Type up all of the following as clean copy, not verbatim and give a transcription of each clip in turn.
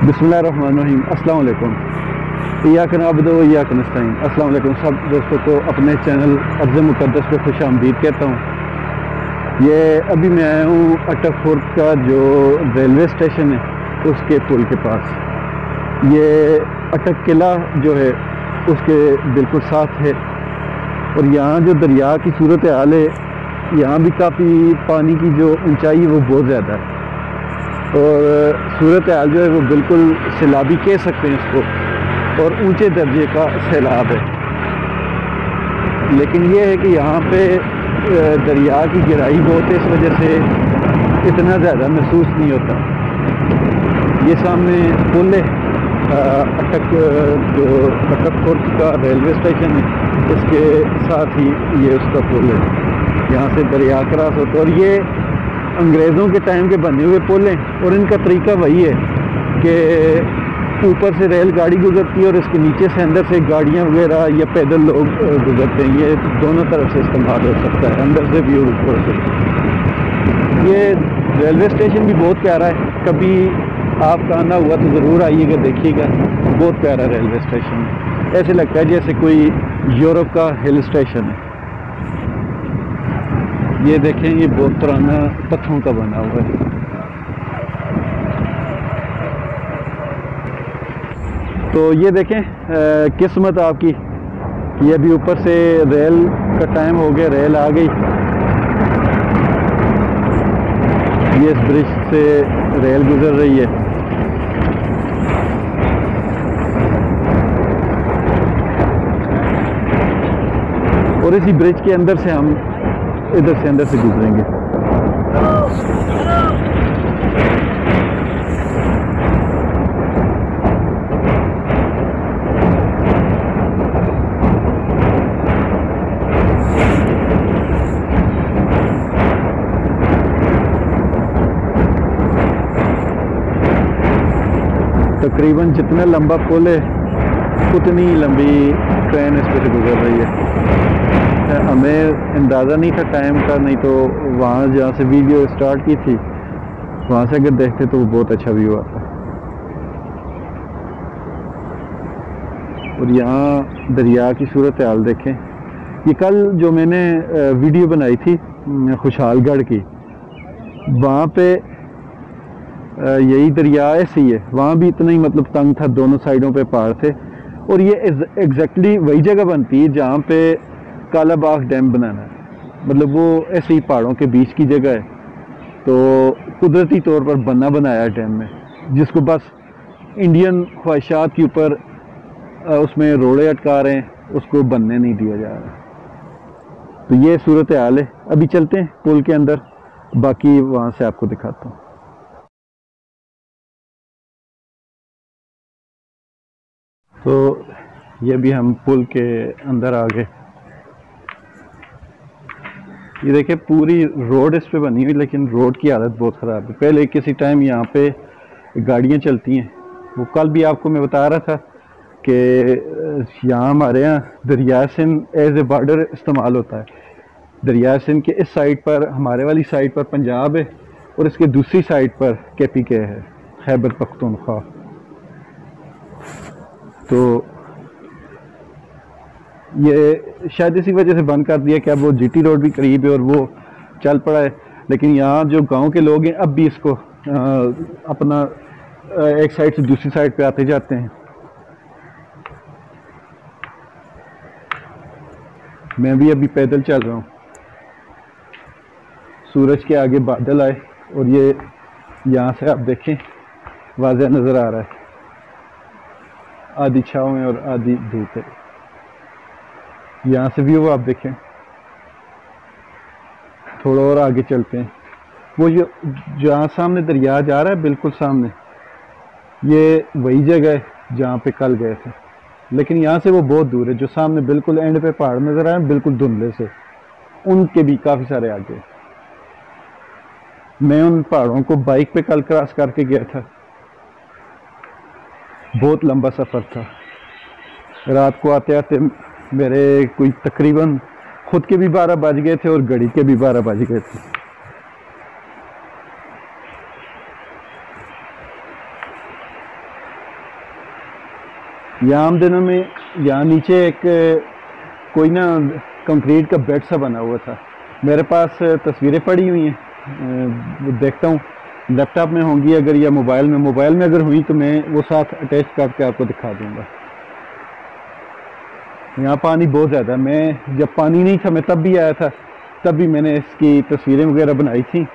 बिस्मिल्लाहिर्रहमानिर्रहीम। अस्सलाम वालेकुम। इय्याक नअबुदु व इय्याक नस्तईन। अस्सलाम वालेकुम सब दोस्तों को अपने चैनल अर्ज़ मुक़द्दस पे खुश आमदीद कहता हूँ। ये अभी मैं आया हूँ अटक खुर्द का जो रेलवे स्टेशन है उसके पुल के पास। ये अटक किला जो है उसके बिल्कुल साथ है और यहाँ जो दरिया की सूरत हाल है, यहाँ भी काफ़ी पानी की जो ऊंचाई है वो बहुत ज़्यादा है और सूरत हाल जो है वो बिल्कुल सैलाबी कह सकते हैं इसको, और ऊंचे दर्जे का सैलाब है। लेकिन ये है कि यहाँ पे दरिया की गहराई बहुत है, इस वजह से इतना ज़्यादा महसूस नहीं होता। ये सामने पुल है अटक जो अटक खुर्द का रेलवे स्टेशन है उसके साथ ही ये उसका पुल है। यहाँ से दरिया क्रॉस होता है और ये अंग्रेज़ों के टाइम के बने हुए पुल हैं और इनका तरीका वही है कि ऊपर से रेलगाड़ी गुजरती है और इसके नीचे से अंदर से गाड़ियाँ वगैरह या पैदल लोग गुजरते हैं। ये दोनों तरफ से इस्तेमाल हो सकता है, अंदर से भी और ऊपर से। ये रेलवे स्टेशन भी बहुत प्यारा है, कभी आपका आना हुआ तो ज़रूर आइएगा, देखिएगा। बहुत प्यारा रेलवे स्टेशन है, ऐसे लगता है जैसे कोई यूरोप का हिल स्टेशन है। ये देखें, ये बहुत पुराना पत्थरों का बना हुआ है। तो ये देखें किस्मत आपकी, ये अभी ऊपर से रेल का टाइम हो गया, रेल आ गई। ये इस ब्रिज से रेल गुजर रही है। और इसी ब्रिज के अंदर से हम इधर से अंदर से गुजरेंगे। तकरीबन जितना लंबा पुल है उतनी लंबी ट्रेन इस पर से गुजर रही है। हमें अंदाज़ा नहीं था टाइम का, नहीं तो वहाँ जहाँ से वीडियो स्टार्ट की थी वहाँ से अगर देखते तो वो बहुत अच्छा व्यू आता। और यहाँ दरिया की सूरत हाल देखें। ये कल जो मैंने वीडियो बनाई थी खुशहालगढ़ की, वहाँ पे यही दरिया ऐसे ही है, वहाँ भी इतना ही मतलब तंग था, दोनों साइडों पे पहाड़ थे। और ये एग्जैक्टली वही जगह बनती है जहाँ पे कालाबाग डैम बनाना है, मतलब वो ऐसे ही पहाड़ों के बीच की जगह है। तो कुदरती तौर पर बना बनाया डैम में, जिसको बस इंडियन ख्वाहिशात के ऊपर उसमें रोड़े अटका रहे हैं, उसको बनने नहीं दिया जा रहा। तो ये सूरत हाल है। अभी चलते हैं पुल के अंदर, बाकी वहाँ से आपको दिखाता हूँ। तो ये भी हम पुल के अंदर आ गए। ये देखिए पूरी रोड इस पे बनी हुई, लेकिन रोड की हालत बहुत ख़राब है। पहले किसी टाइम यहाँ पे गाड़ियाँ चलती हैं, वो कल भी आपको मैं बता रहा था कि यहाँ हमारे यहाँ दरिया सिंध एज ए बॉर्डर इस्तेमाल होता है। दरिया सिंध के इस साइड पर, हमारे वाली साइड पर पंजाब है और इसके दूसरी साइड पर KPK है, खैबर पख्तूनख्वा। तो ये शायद इसी वजह से बंद कर दिया कि अब वो GT रोड भी करीब है और वो चल पड़ा है। लेकिन यहाँ जो गांव के लोग हैं अब भी इसको अपना एक साइड से दूसरी साइड पे आते जाते हैं। मैं भी अभी पैदल चल रहा हूँ। सूरज के आगे बादल आए और ये यहाँ से आप देखें वाज़ेह नज़र आ रहा है, आधी छाँव है और आधी धूप है। यहाँ से व्यू आप देखें। थोड़ा और आगे चलते हैं, वो जो जहाँ सामने दरिया जा रहा है बिल्कुल सामने, ये वही जगह है जहाँ पे कल गए थे। लेकिन यहाँ से वो बहुत दूर है। जो सामने बिल्कुल एंड पे पहाड़ नज़र आए बिल्कुल धुंधले से, उनके भी काफ़ी सारे आगे। मैं उन पहाड़ों को बाइक पे कल क्रॉस करके गया था। बहुत लंबा सफ़र था। रात को आते आते मेरे कोई तकरीबन खुद के भी 12 बज गए थे और घड़ी के भी 12 बज गए थे। यहाँ आम दिनों में यहाँ नीचे एक कोई ना कंक्रीट का बेड सा बना हुआ था। मेरे पास तस्वीरें पड़ी हुई हैं, देखता हूँ लैपटॉप में होंगी अगर या मोबाइल में अगर हुई तो मैं वो साथ अटैच करके आपको दिखा दूँगा। यहाँ पानी बहुत ज़्यादा है। मैं जब पानी नहीं था मैं तब भी आया था, तब भी मैंने इसकी तस्वीरें वगैरह बनाई थी।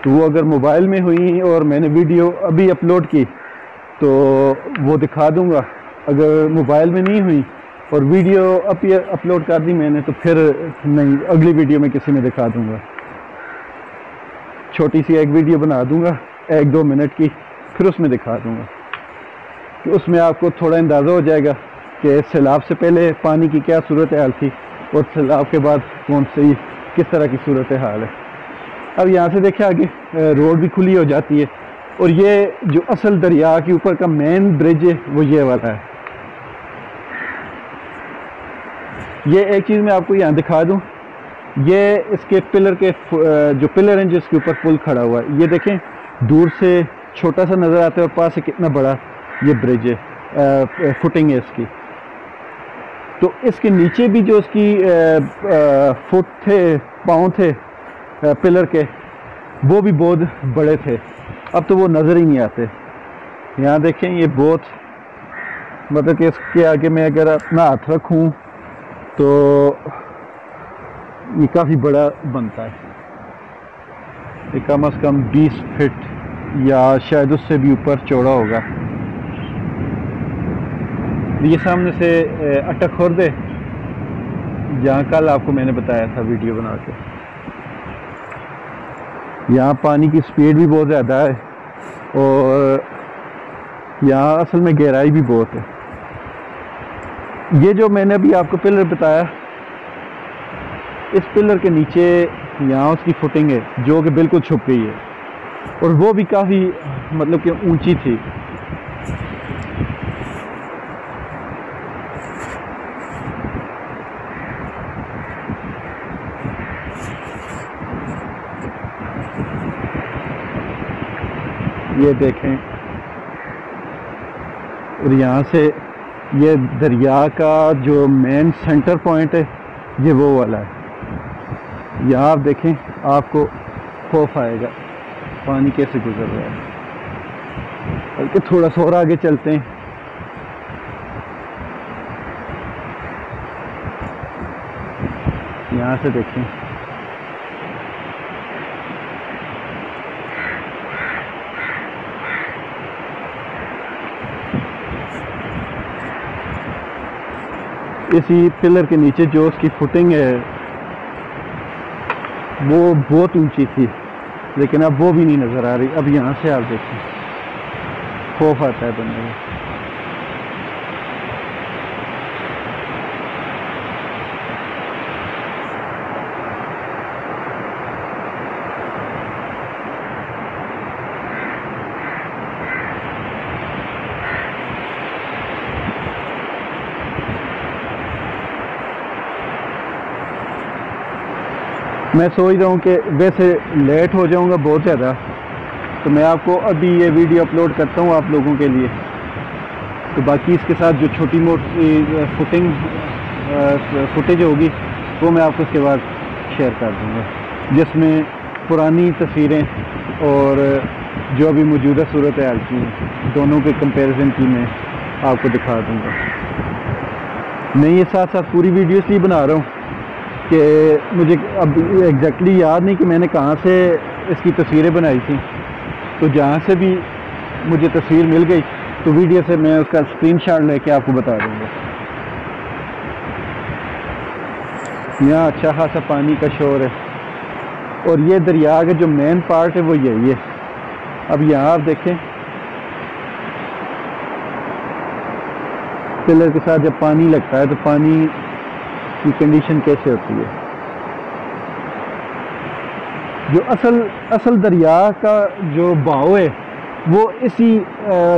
तो वो अगर मोबाइल में हुई और मैंने वीडियो अभी अपलोड की तो वो दिखा दूंगा। अगर मोबाइल में नहीं हुई और वीडियो अपलोड कर दी मैंने तो फिर नहीं, अगली वीडियो में किसी में दिखा दूंगा। छोटी सी एक वीडियो बना दूंगा 1-2 मिनट की, फिर उसमें दिखा दूंगा कि उसमें आपको थोड़ा अंदाज़ा हो जाएगा कि सैलाब से पहले पानी की क्या सूरत हाल थी और सैलाब के बाद किस तरह की सूरत हाल है। अब यहाँ से देखिए आगे रोड भी खुली हो जाती है और ये जो असल दरिया के ऊपर का मेन ब्रिज है वो ये वाला है। ये एक चीज़ मैं आपको यहाँ दिखा दूँ, ये इसके पिलर के जो पिलर हैं जिसके ऊपर पुल खड़ा हुआ है, ये देखें दूर से छोटा सा नज़र आता है और पास से कितना बड़ा ये ब्रिज है, फुटिंग है इसकी। तो इसके नीचे भी जो इसकी फुट थे, पाँव थे पिलर के, वो भी बहुत बड़े थे। अब तो वो नज़र ही नहीं आते। यहाँ देखें ये बहुत, मतलब कि इसके आगे मैं अगर अपना हाथ रखूँ तो ये काफ़ी बड़ा बनता है। ये कम से कम 20 फीट या शायद उससे भी ऊपर चौड़ा होगा। ये सामने से अटक खुर्द है जहाँ कल आपको मैंने बताया था वीडियो बना के। यहाँ पानी की स्पीड भी बहुत ज़्यादा है और यहाँ असल में गहराई भी बहुत है। ये जो मैंने अभी आपको पिलर बताया, इस पिलर के नीचे यहाँ उसकी फुटिंग है जो कि बिल्कुल छुप गई है और वो भी काफ़ी मतलब कि ऊंची थी। ये देखें, और यहाँ से ये दरिया का जो मेन सेंटर पॉइंट है ये वो वाला है। यहाँ आप देखें, आपको खौफ आएगा पानी कैसे गुजर रहा है। बल्कि थोड़ा सा और आगे चलते हैं। यहाँ से देखें, इसी पिलर के नीचे जो उसकी फुटिंग है वो बहुत ऊंची थी, लेकिन अब वो भी नहीं नज़र आ रही। अब यहाँ से आप देखें, खौफ आता है बंदे को। मैं सोच रहा हूँ कि वैसे लेट हो जाऊँगा बहुत ज़्यादा, तो मैं आपको अभी ये वीडियो अपलोड करता हूँ आप लोगों के लिए। तो बाकी इसके साथ जो छोटी मोटी फुटेज होगी वो मैं आपको उसके बाद शेयर कर दूँगा, जिसमें पुरानी तस्वीरें और जो अभी मौजूदा सूरत हाल की दोनों के कंपैरिजन की मैं आपको दिखा दूँगा। मैं ये साथ साथ पूरी वीडियो इसलिए बना रहा हूँ कि मुझे अब एग्जैक्टली याद नहीं कि मैंने कहाँ से इसकी तस्वीरें बनाई थी। तो जहाँ से भी मुझे तस्वीर मिल गई तो वीडियो से मैं उसका स्क्रीनशॉट लेके आपको बता दूँगा। यहाँ अच्छा खासा पानी का शोर है और ये दरिया का जो मेन पार्ट है वो यही है। अब यहाँ आप देखें, पिलर के साथ जब पानी लगता है तो पानी की कंडीशन कैसे होती है। जो असल दरिया का जो बहाव है वो इसी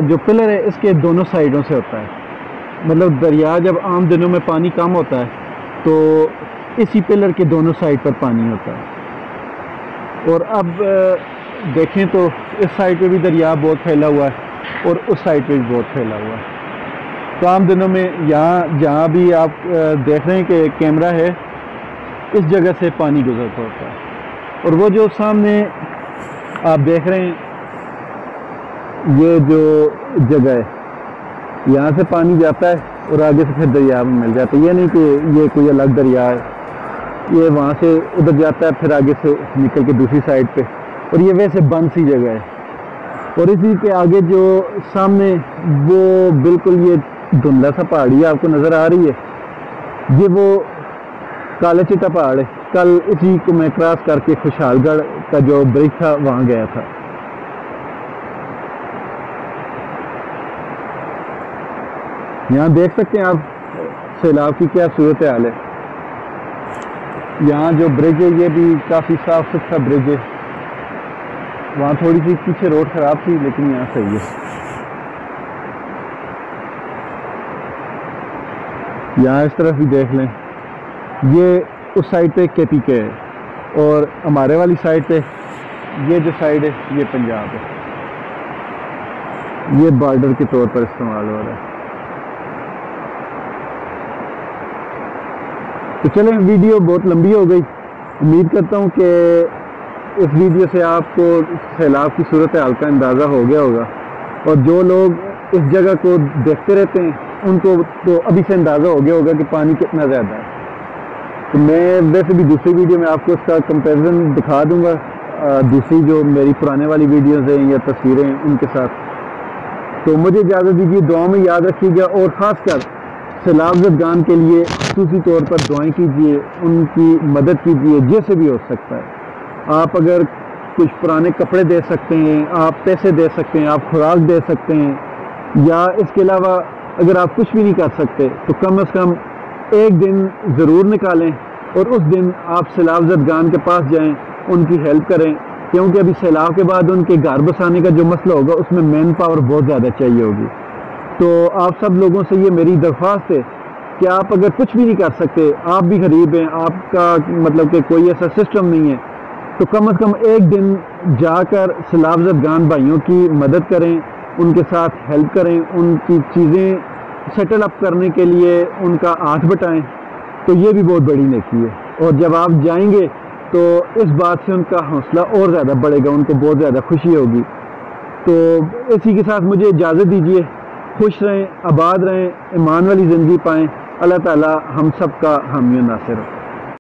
जो पिलर है इसके दोनों साइडों से होता है। मतलब दरिया जब आम दिनों में पानी कम होता है तो इसी पिलर के दोनों साइड पर पानी होता है। और अब देखें तो इस साइड पे भी दरिया बहुत फैला हुआ है और उस साइड पे भी बहुत फैला हुआ है। तो आम दिनों में यहाँ जहाँ भी आप देख रहे हैं कि कैमरा है, इस जगह से पानी गुजरता होता है। और वो जो सामने आप देख रहे हैं, ये जो जगह है, यहाँ से पानी जाता है और आगे से फिर दरिया में मिल जाता है। ये नहीं कि ये कोई अलग दरिया है, ये वहाँ से उधर जाता है फिर आगे से निकल के दूसरी साइड पे, और ये वैसे बंद सी जगह है। और इसी के आगे जो सामने वो बिल्कुल ये धुंधला सा पहाड़ी आपको नज़र आ रही है, ये वो काला चिट्टा पहाड़ है। कल इसी को मैं क्रॉस करके खुशहालगढ़ का जो ब्रिज था वहाँ गया था। यहाँ देख सकते हैं आप सैलाब की क्या सूरत हाल है। यहाँ जो ब्रिज है ये भी काफ़ी साफ सुथरा ब्रिज है। वहाँ थोड़ी सी पीछे रोड ख़राब थी, लेकिन यहाँ सही है। यहाँ इस तरफ भी देख लें, ये उस साइड पे KPK है और हमारे वाली साइड पे ये जो साइड है ये पंजाब है। ये बॉर्डर के तौर पर इस्तेमाल हो रहा है। तो चलें, वीडियो बहुत लंबी हो गई। उम्मीद करता हूँ कि इस वीडियो से आपको सैलाब की सूरत हाल का अंदाज़ा हो गया होगा, और जो लोग इस जगह को देखते रहते हैं उनको तो अभी से अंदाज़ा हो गया होगा कि पानी कितना ज़्यादा है। तो मैं वैसे भी दूसरी वीडियो में आपको इसका कंपैरिजन दिखा दूंगा, दूसरी जो मेरी पुराने वाली वीडियोज़ हैं या तस्वीरें हैं उनके साथ। तो मुझे इजाज़त दीजिए, दुआ में याद रखिएगा, और ख़ासकर सैलाब ज़दगान के लिए खुसूसी तौर पर दुआएं कीजिए, उनकी मदद कीजिए जैसे भी हो सकता है। आप अगर कुछ पुराने कपड़े दे सकते हैं, आप पैसे दे सकते हैं, आप खुराक दे सकते हैं, या इसके अलावा अगर आप कुछ भी नहीं कर सकते तो कम से कम एक दिन ज़रूर निकालें और उस दिन आप सैलाब ज़दगान के पास जाएं, उनकी हेल्प करें, क्योंकि अभी सैलाब के बाद उनके घर बसाने का जो मसला होगा उसमें मैन पावर बहुत ज़्यादा चाहिए होगी। तो आप सब लोगों से ये मेरी दरख्वास्त है कि आप अगर कुछ भी नहीं कर सकते, आप भी गरीब हैं, आपका मतलब कि कोई ऐसा सिस्टम नहीं है, तो कम से कम एक दिन जाकर सैलाब ज़दगान भाइयों की मदद करें, उनके साथ हेल्प करें, उनकी चीज़ें सेटल अप करने के लिए उनका हाथ बटाएं, तो ये भी बहुत बड़ी नेकी है। और जब आप जाएंगे तो इस बात से उनका हौसला और ज़्यादा बढ़ेगा, उनको बहुत ज़्यादा खुशी होगी। तो इसी के साथ मुझे इजाज़त दीजिए। खुश रहें, आबाद रहें, ईमान वाली ज़िंदगी पाएँ। अल्लाह ताला हम सब का हामी नासिर हो।